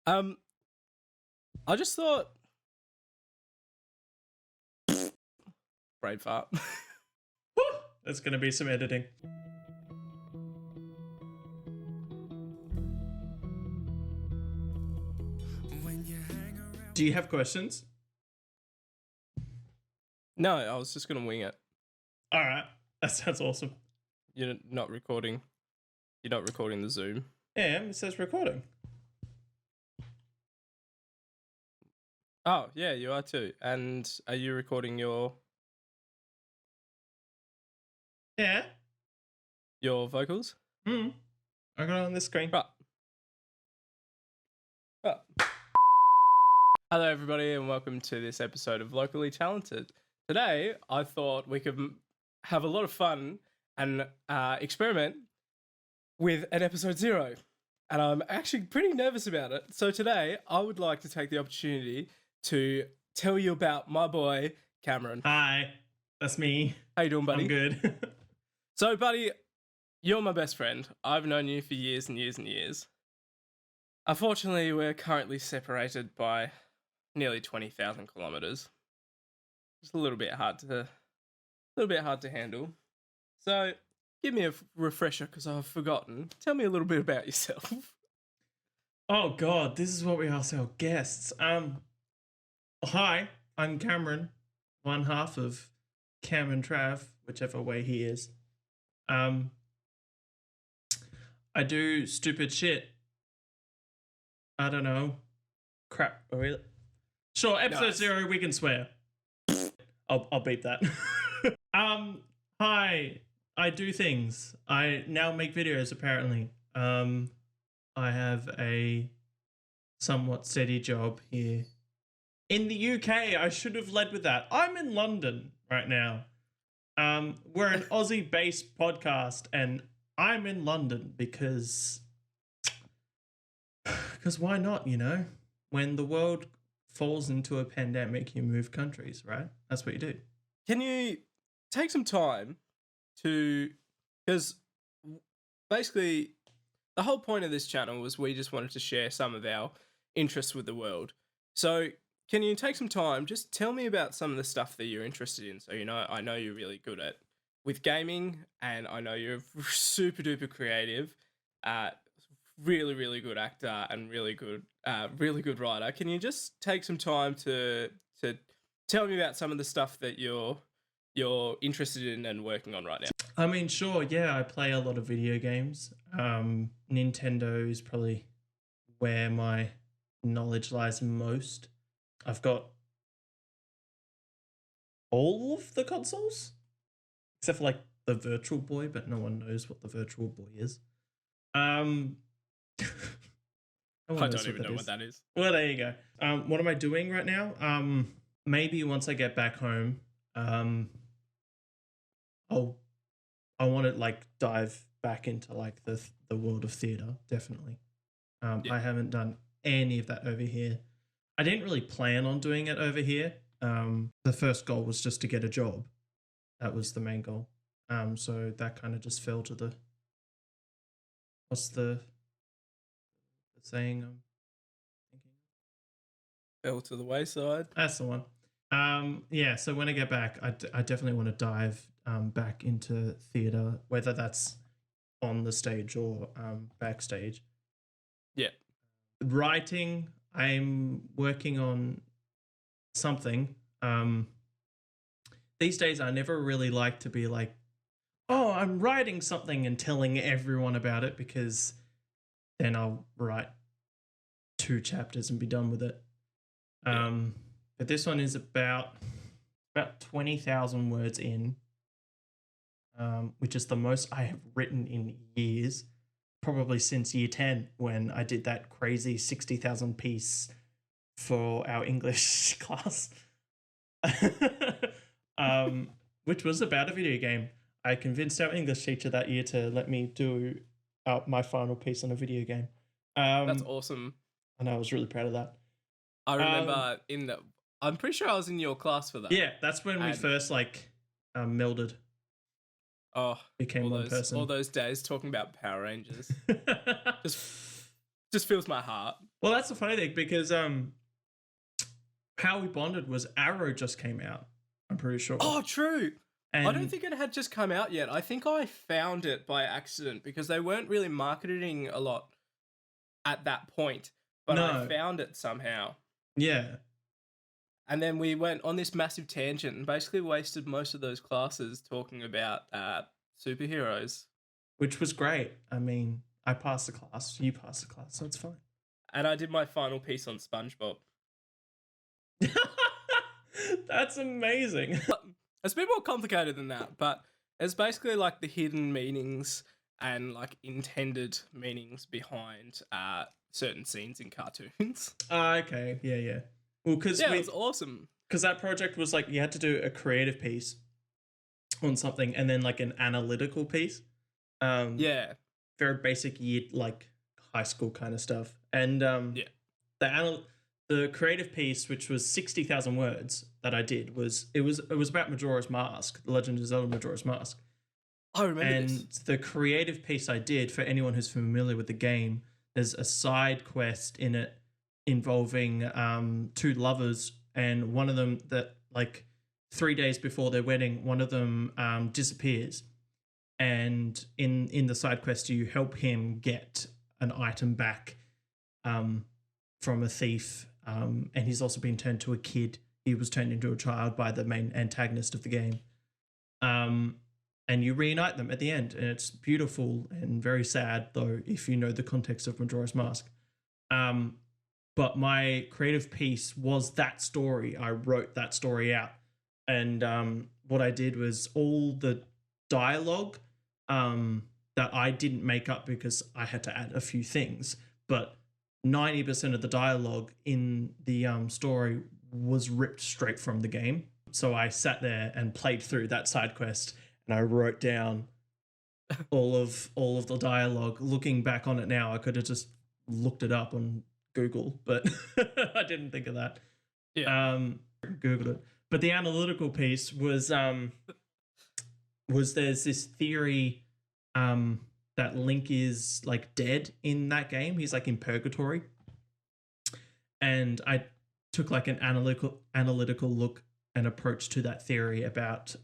Um, I just thought brain fart. There's going to be some editing. Do you have questions? No, I was just gonna wing it. All right. That sounds awesome. You're not recording. You're not recording the Zoom. Yeah, it says recording. Oh, yeah, you are too. And are you recording your Yeah. vocals? I got it on this screen. Right. Oh. Hello, everybody, and welcome to this episode of Locally Talented. Today, I thought we could have a lot of fun and experiment with an episode 0. And I'm actually pretty nervous about it. So today, I would like to take the opportunity to tell you about my boy, Cameron. Hi, that's me. How you doing, buddy? I'm good. So, buddy, you're my best friend. I've known you for years and years and years. Unfortunately, we're currently separated by nearly 20,000 kilometers. It's a little bit hard to handle. So, give me a refresher because I've forgotten. Tell me a little bit about yourself. Oh God, this is what we ask our guests. Hi, I'm Cameron, one half of Cam and Trav, whichever way he is. I do stupid shit. I don't know. Crap. Really? Sure, episode 0, we can swear. I'll beep that. Hi, I do things. I now make videos, apparently. I have a somewhat steady job here in the UK. I should have led with that. I'm in London right now. We're an Aussie-based podcast, and I'm in London because why not, you know? When the world falls into a pandemic, you move countries, right? That's what you do. Can you take some time to... Because basically, the whole point of this channel was we just wanted to share some of our interests with the world. So can you take some time, just tell me about some of the stuff that you're interested in? So, you know, I know you're really good at with gaming, and I know you're super duper creative, really, really good actor, and really good writer. Can you just take some time to tell me about some of the stuff that you're interested in and working on right now? I mean, sure, yeah, I play a lot of video games. Nintendo is probably where my knowledge lies most. I've got all of the consoles, except for like the Virtual Boy, but no one knows what the Virtual Boy is. I don't even know what that is. Well, there you go. What am I doing right now? Maybe once I get back home, I want to like dive back into like the world of theater. Definitely. I haven't done any of that over here. I didn't really plan on doing it over here. The first goal was just to get a job. That was the main goal. So that kind of just fell to the... What's the saying I'm thinking? Fell to the wayside. That's the one. Yeah, so when I get back, I definitely want to dive back into theatre, whether that's on the stage or backstage. Yeah. Writing, I'm working on something. These days, I never really like to be like, oh, I'm writing something and telling everyone about it, because then I'll write 2 chapters and be done with it. But this one is about 20,000 words in, which is the most I have written in years, probably since year 10 when I did that crazy 60,000 piece for our English class, which was about a video game. I convinced our English teacher that year to let me do my final piece on a video game. That's awesome. And I was really proud of that. I remember I'm pretty sure I was in your class for that. Yeah, that's when we first like melded. Oh, became one person. All those days talking about Power Rangers. Just fills my heart. Well, that's the funny thing because How We Bonded was Arrow just came out. I'm pretty sure. Oh, true. And I don't think it had just come out yet. I think I found it by accident because they weren't really marketing a lot at that point. But I No. found it somehow. Yeah. And then we went on this massive tangent and basically wasted most of those classes talking about superheroes. Which was great. I mean, I passed the class, you passed the class, so it's fine. And I did my final piece on SpongeBob. That's amazing. It's a bit more complicated than that, but it's basically like the hidden meanings and like intended meanings behind certain scenes in cartoons. Okay. Yeah. Well, because yeah, it's awesome. Because that project was like you had to do a creative piece on something and then like an analytical piece. Yeah. Very basic year, like high school kind of stuff. And yeah. The creative piece, which was 60,000 words that I did, was about Majora's Mask, The Legend of Zelda Majora's Mask. I remember and this. The creative piece I did, for anyone who's familiar with the game, there's a side quest in it involving two lovers, and one of them that like 3 days before their wedding, one of them disappears. And in the side quest, you help him get an item back from a thief. And he's also been turned to a kid. He was turned into a child by the main antagonist of the game. And you reunite them at the end. And it's beautiful and very sad, though, if you know the context of Majora's Mask. But my creative piece was that story. I wrote that story out. And what I did was all the dialogue that I didn't make up because I had to add a few things. But 90% of the dialogue in the story was ripped straight from the game. So I sat there and played through that side quest, and I wrote down all of the dialogue. Looking back on it now, I could have just looked it up on Google, but I didn't think of that. Yeah. Googled it. But the analytical piece was there's this theory that Link is like dead in that game. He's like in purgatory. And I took like an analytical look and approach to that theory about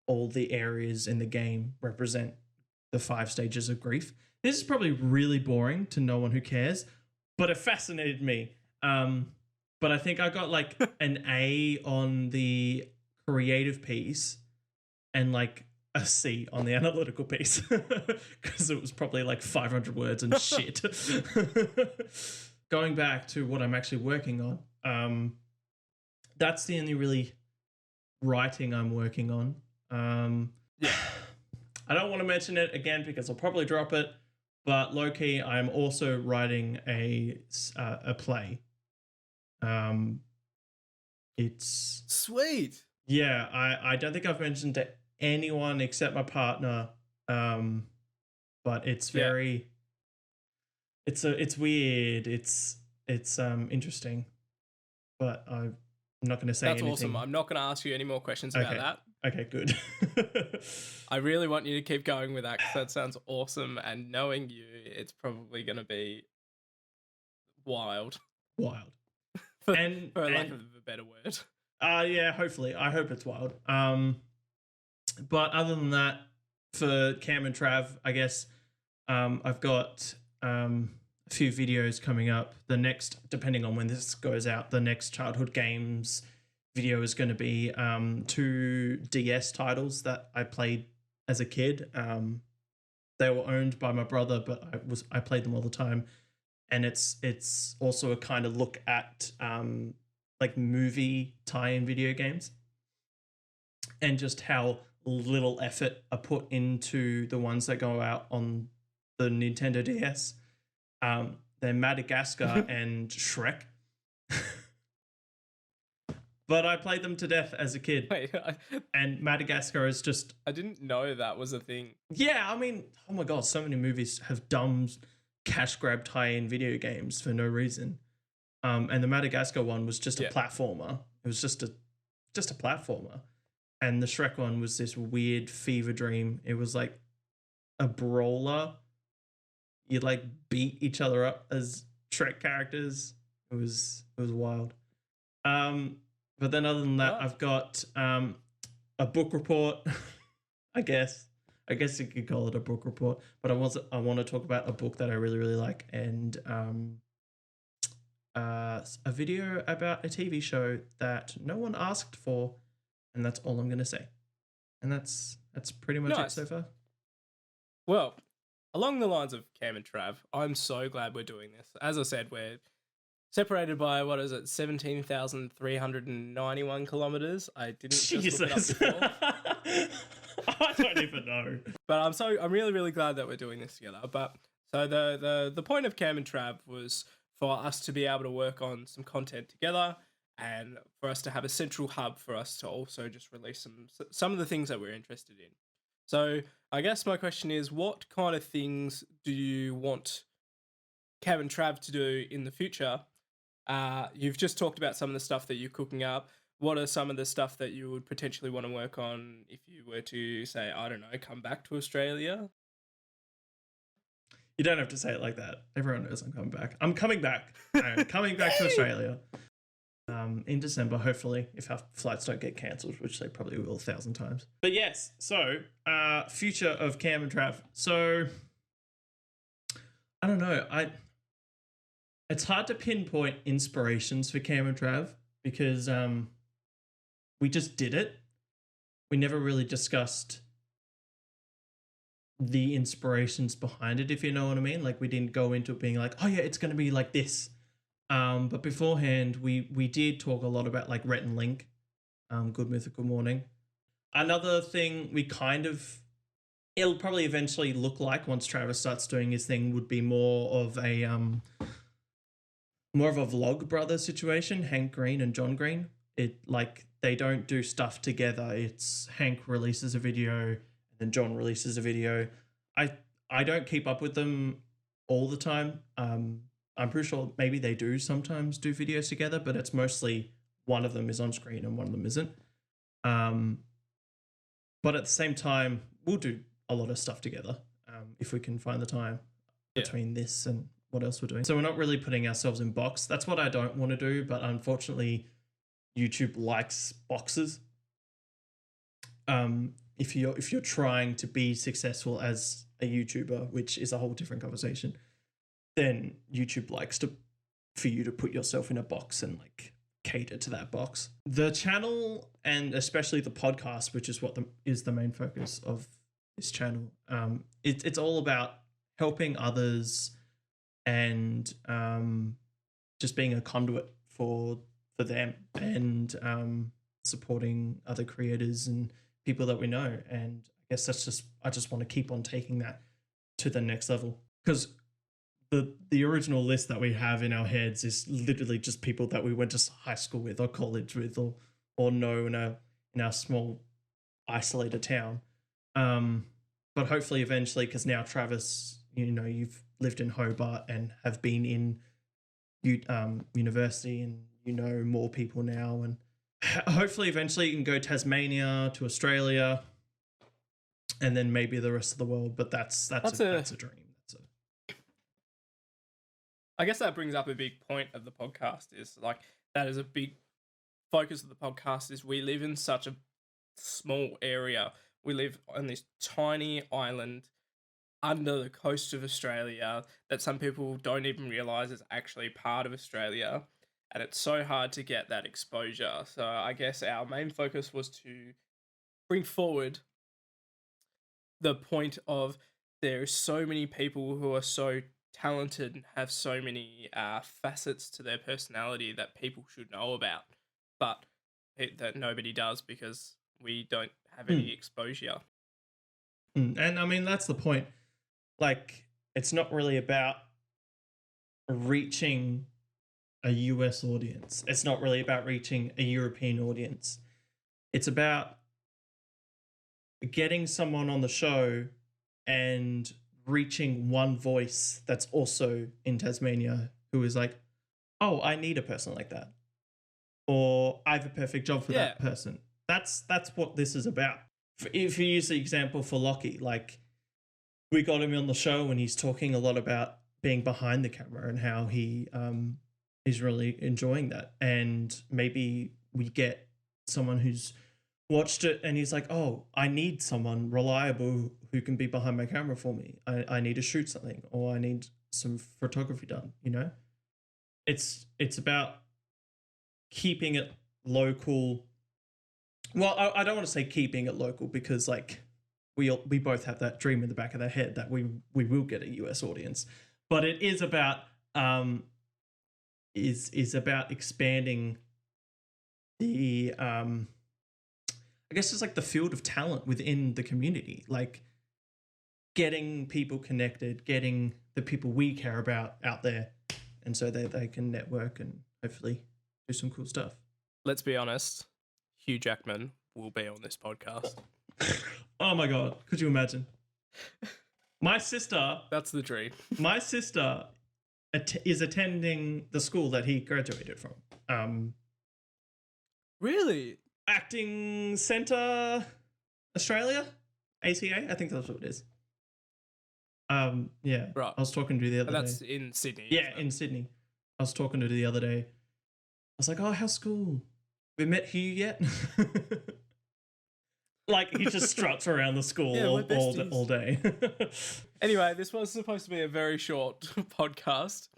all the areas in the game represent the 5 stages of grief. This is probably really boring to no one who cares, but it fascinated me. But I think I got like an A on the creative piece and like a C on the analytical piece because it was probably like 500 words and shit. Going back to what I'm actually working on, that's the only really writing I'm working on. Yeah. I don't want to mention it again because I'll probably drop it, but low-key, I'm also writing a play. It's sweet. Yeah, I don't think I've mentioned to anyone except my partner, but it's very it's weird, it's interesting, but I'm not going to say anything. That's awesome. I'm not going to ask you any more questions about that. Okay, good. I really want you to keep going with that because that sounds awesome, and knowing you, it's probably going to be wild. For lack of a better word. Yeah, hopefully. I hope it's wild. But other than that, for Cam and Trav, I guess I've got a few videos coming up. The next, depending on when this goes out, the next Childhood Games video is going to be 2 DS titles that I played as a kid. They were owned by my brother, but I played them all the time. And it's also a kind of look at like movie tie-in video games and just how little effort are put into the ones that go out on the Nintendo DS. They're Madagascar and Shrek. But I played them to death as a kid. Wait, and Madagascar is just... I didn't know that was a thing. Yeah, I mean, oh my God, so many movies have dumb cash grab tie-in video games for no reason. And the Madagascar one was just a platformer. It was just a platformer. And the Shrek one was this weird fever dream. It was like a brawler you'd like beat each other up as Shrek characters. It was wild. But then other than that, Nice. I've got a book report. I guess. I guess you could call it a book report. But I want to talk about a book that I really really like, and a video about a TV show that no one asked for, and that's all I'm gonna say. And that's pretty much it Nice. so far. Well, along the lines of Cam and Trav, I'm so glad we're doing this. As I said, we're separated by, what is it, 17,391 kilometers. I didn't just look it up Jesus. before. I don't even know. But I'm really, really glad that we're doing this together. But so the point of Cam and Trav was for us to be able to work on some content together, and for us to have a central hub for us to also just release some of the things that we're interested in. So I guess my question is, what kind of things do you want Cam and Trav to do in the future? You've just talked about some of the stuff that you're cooking up. What are some of the stuff that you would potentially want to work on if you were to say, I don't know, come back to Australia? You don't have to say it like that. Everyone knows I'm coming back. I'm coming back. I'm coming back to Australia in December, hopefully, if our flights don't get cancelled, which they probably will 1,000 times. But yes, so future of Cam and Trav. So I don't know. It's hard to pinpoint inspirations for Cam and Trav because we just did it. We never really discussed the inspirations behind it, if you know what I mean. Like, we didn't go into it being like, oh yeah, it's going to be like this. But beforehand, we did talk a lot about like Rhett and Link, Good Mythical Morning. Another thing we it'll probably eventually look like once Travis starts doing his thing would be more of a vlog brother situation, Hank Green and John Green. It like they don't do stuff together. It's Hank releases a video and then John releases a video. I don't keep up with them all the time. I'm pretty sure maybe they do sometimes do videos together, but it's mostly one of them is on screen and one of them isn't. But at the same time, we'll do a lot of stuff together if we can find the time between this and what else we're doing. So we're not really putting ourselves in box. That's what I don't want to do, but unfortunately, YouTube likes boxes. If you're trying to be successful as a YouTuber, which is a whole different conversation, then YouTube likes for you to put yourself in a box and like cater to that box. The channel and especially the podcast, which is what is the main focus of this channel, it's all about helping others and just being a conduit for them and supporting other creators and people that we know. And I guess I just want to keep on taking that to the next level, because the original list that we have in our heads is literally just people that we went to high school with or college with or know in our small isolated town. But hopefully eventually, because now Travis, you've lived in Hobart and have been in university and more people now, and hopefully eventually you can go Tasmania to Australia and then maybe the rest of the world. But that's a dream. I guess that brings up a big point of the podcast, is like that is a big focus of the podcast is we live in such a small area. We live on this tiny island under the coast of Australia that some people don't even realise is actually part of Australia, and it's so hard to get that exposure. So I guess our main focus was to bring forward the point of there are so many people who are so talented and have so many facets to their personality that people should know about, but that nobody does because we don't have any exposure. And I mean, that's the point. Like, it's not really about reaching a US audience. It's not really about reaching a European audience. It's about getting someone on the show and reaching one voice that's also in Tasmania who is like, oh, I need a person like that, or I have a perfect job for that person. That's what this is about. If you use the example for Lockie, like we got him on the show and he's talking a lot about being behind the camera and how he is really enjoying that. And maybe we get someone who's watched it and he's like, oh, I need someone reliable who can be behind my camera for me. I need to shoot something, or I need some photography done, you know? It's about keeping it local. Well, I don't want to say keeping it local, because like we both have that dream in the back of our head that we will get a US audience, but it is about is about expanding the I guess it's like the field of talent within the community, like getting people connected, getting the people we care about out there, and so they can network and hopefully do some cool stuff. Let's be honest, Hugh Jackman will be on this podcast. Oh my God, could you imagine? My sister... That's the dream. My sister is attending the school that he graduated from. Really? Acting Centre Australia? ACA? I think that's what it is. Yeah. Right. I was talking to the other day. That's in Sydney. Yeah, in Sydney. I was talking to the other day. I was like, oh, how's school? We met Hugh yet? Like, he just struts around the school all day. Anyway, this was supposed to be a very short podcast.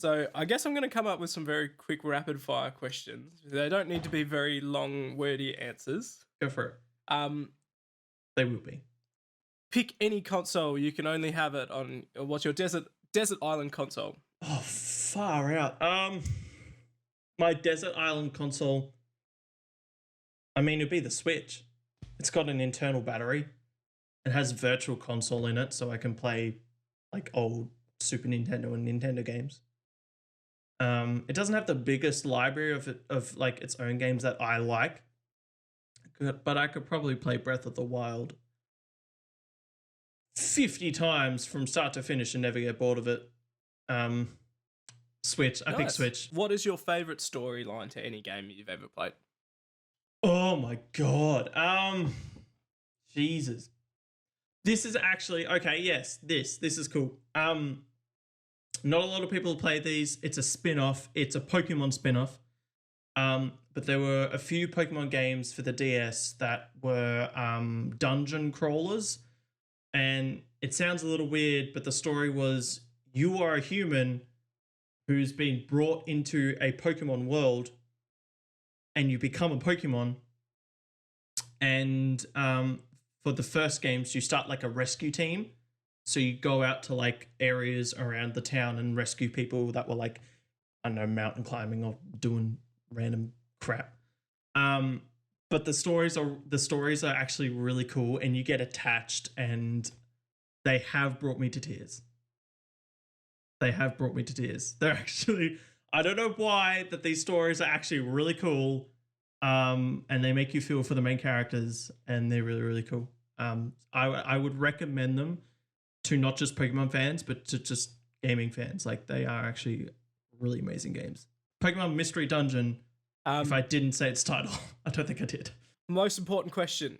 So I guess I'm going to come up with some very quick rapid fire questions. They don't need to be very long, wordy answers. Go for it. They will be. Pick any console. You can only have it on... What's your desert island console? Oh, far out. My desert island console, I mean, it'd be the Switch. It's got an internal battery. It has Virtual Console in it, so I can play like old Super Nintendo and Nintendo games. It doesn't have the biggest library of like its own games that I like, but I could probably play Breath of the Wild 50 times from start to finish and never get bored of it. Switch. I pick Switch. What is your favorite storyline to any game you've ever played? Oh my God. Jesus. This is actually okay. Yes, this is cool. Not a lot of people play these. It's a spin-off. It's a Pokemon spin-off. But there were a few Pokemon games for the DS that were dungeon crawlers. And it sounds a little weird, but the story was you are a human who's been brought into a Pokemon world and you become a Pokemon. And for the first games, you start like a rescue team. So you go out to like areas around the town and rescue people that were like, I don't know, mountain climbing or doing random crap. But the stories are actually really cool, and you get attached, and they have brought me to tears. They're actually, I don't know why, that these stories are actually really cool. And they make you feel for the main characters, and they're really, really cool. I would recommend them to not just Pokemon fans, but to just gaming fans. Like, they are actually really amazing games. Pokemon Mystery Dungeon, if I didn't say its title, I don't think I did. Most important question.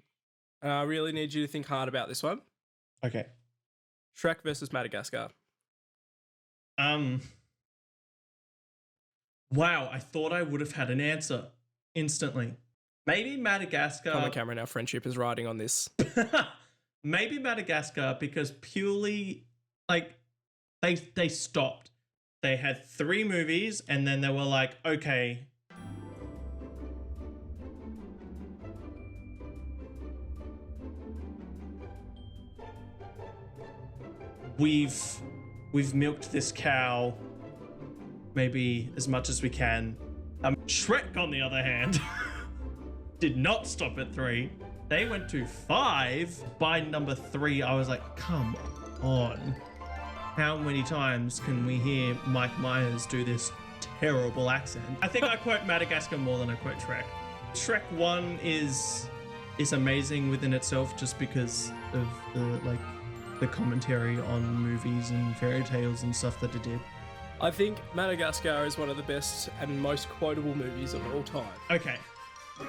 I really need you to think hard about this one. Okay. Shrek versus Madagascar. Wow, I thought I would have had an answer instantly. Maybe Madagascar. Tom and Cameron, our friendship is riding on this. Maybe Madagascar, because purely, like, they stopped. They had 3 movies, and then they were like, okay, we've milked this cow maybe as much as we can. Shrek, on the other hand, did not stop at 3. They went to 5. By number 3, I was like, come on. How many times can we hear Mike Myers do this terrible accent? I think I quote Madagascar more than I quote Shrek. Shrek 1 is amazing within itself, just because of the commentary on movies and fairy tales and stuff that it did. I think Madagascar is one of the best and most quotable movies of all time. Okay.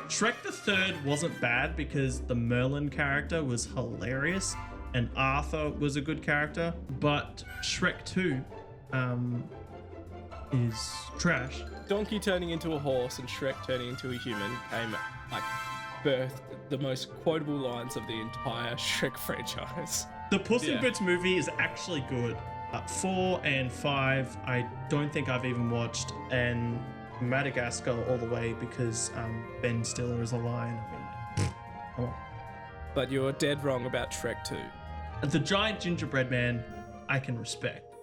Shrek the Third wasn't bad because the Merlin character was hilarious, and Arthur was a good character, but Shrek 2 is trash. Donkey turning into a horse and Shrek turning into a human birthed the most quotable lines of the entire Shrek franchise. The Puss in Boots movie is actually good. 4 and 5, I don't think I've even watched, and Madagascar all the way because Ben Stiller is a lion. I mean, come on. But you're dead wrong about Shrek 2. The giant gingerbread man, I can respect.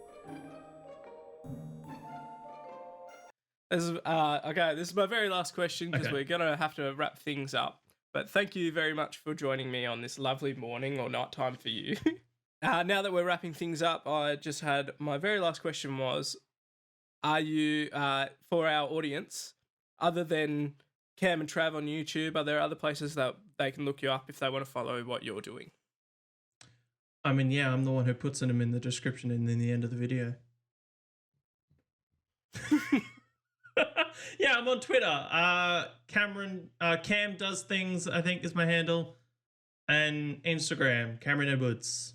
Okay, this is my very last question because Okay. we're going to have to wrap things up. But thank you very much for joining me on this lovely morning or night time for you. Now that we're wrapping things up, I just had my very last question was, are you, for our audience, other than Cam and Trav on YouTube, are there other places that they can look you up if they want to follow what you're doing? I mean, yeah, I'm the one who puts them in the description and in the end of the video. Yeah, I'm on Twitter. Cam does things, I think is my handle. And Instagram, Cameron Edwards.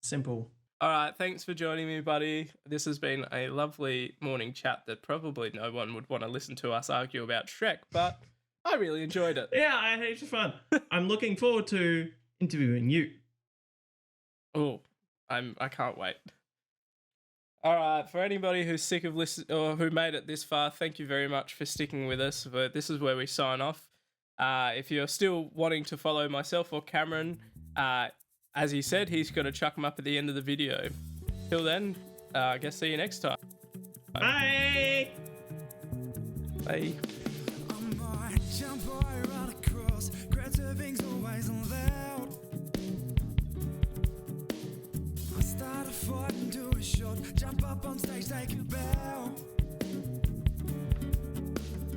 Simple. All right, thanks for joining me, buddy. This has been a lovely morning chat that probably no one would want to listen to us argue about Shrek, but I really enjoyed it. Yeah, I had heaps of fun. I'm looking forward to interviewing you. Oh, I can't wait. All right, for anybody who's sick of listening or who made it this far, thank you very much for sticking with us. But this is where we sign off. If you're still wanting to follow myself or Cameron, as he said, he's going to chuck them up at the end of the video. Till then, I guess see you next time. Bye! Bye. Start a fight and do a shot. Jump up on stage, take a bow.